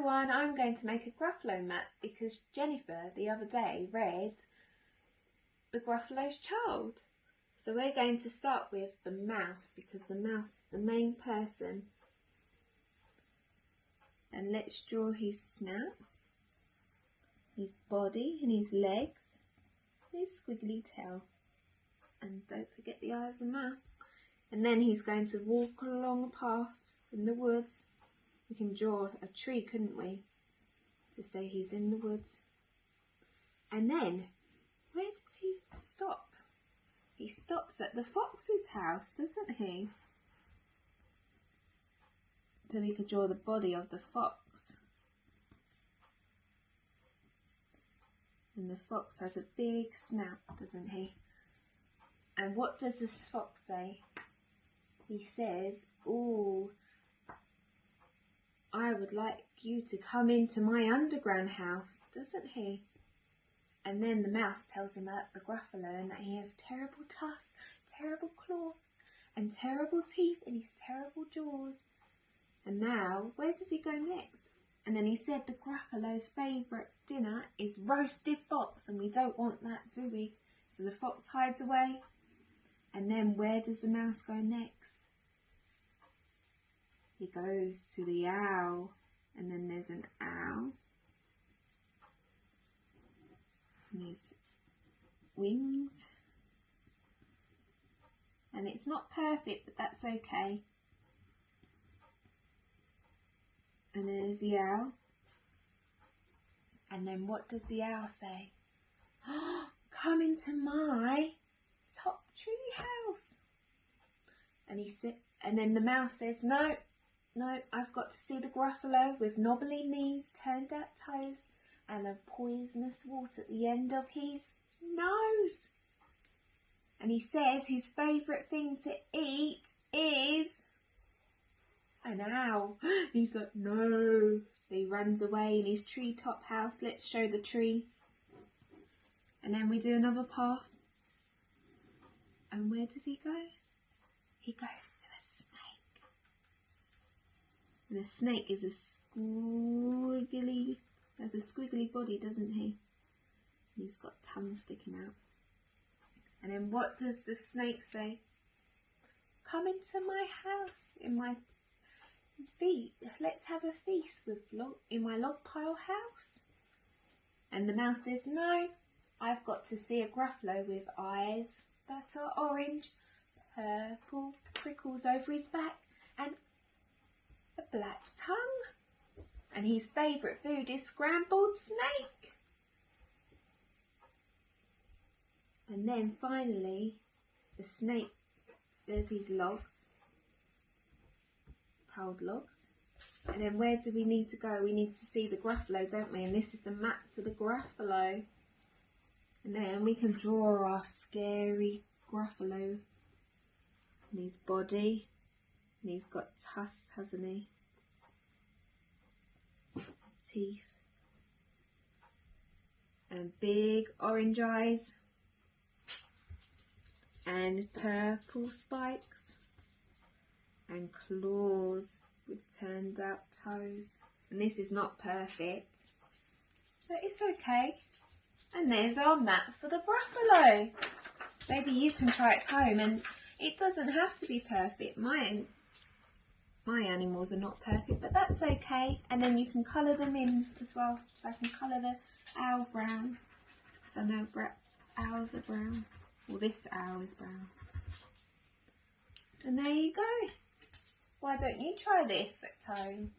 everyone, I'm going to make a Gruffalo map because Jennifer the other day read the Gruffalo's Child. So we're going to start with the mouse because the mouse is the main person. And let's draw his snout, his body and his legs, his squiggly tail. And don't forget the eyes and mouth. And then he's going to walk along a path in the woods. We can draw a tree, couldn't we, to say he's in the woods. And then, where does he stop? He stops at the fox's house, doesn't he? So we could draw the body of the fox. And the fox has a big snout, doesn't he? And what does this fox say? He says, "Oh, I would like you to come into my underground house," doesn't he? And then the mouse tells him about the Gruffalo and that he has terrible tusks, terrible claws, and terrible teeth in his terrible jaws. And now, where does he go next? And then he said the Gruffalo's favourite dinner is roasted fox, and we don't want that, do we? So the fox hides away. And then where does the mouse go next? He goes to the owl, and then there's an owl. And his wings. And it's not perfect, but that's okay. And there's the owl. And then what does the owl say? "Oh, come into my top tree house." And then the mouse says, "No, I've got to see the Gruffalo with knobbly knees, turned out toes, and a poisonous wart at the end of his nose." And he says his favourite thing to eat is an owl. He's like, "No." So he runs away in his treetop house. Let's show the tree. And then we do another path. And where does he go? He goes to a snake. And the snake is has a squiggly body, doesn't he? He's got tongue sticking out. And then what does the snake say? "Come into my house, in my feet. Let's have a feast in my log pile house." And the mouse says, "No, I've got to see a Gruffalo with eyes that are orange, purple prickles over his back, and a black tongue. And his favourite food is scrambled snake." And then finally, the snake, there's his logs, piled logs. And then where do we need to go? We need to see the Gruffalo, don't we? And this is the map to the Gruffalo. And then we can draw our scary Gruffalo. And his body. And he's got tusks, hasn't he? Teeth. And big orange eyes. And purple spikes. And claws with turned out toes. And this is not perfect, but it's okay. And there's our map for the Gruffalo. Maybe you can try it at home, and it doesn't have to be perfect. My animals are not perfect, but that's okay. And then you can colour them in as well. So I can colour the owl brown, because I know owls are brown. Well, this owl is brown. And there you go. Why don't you try this at home?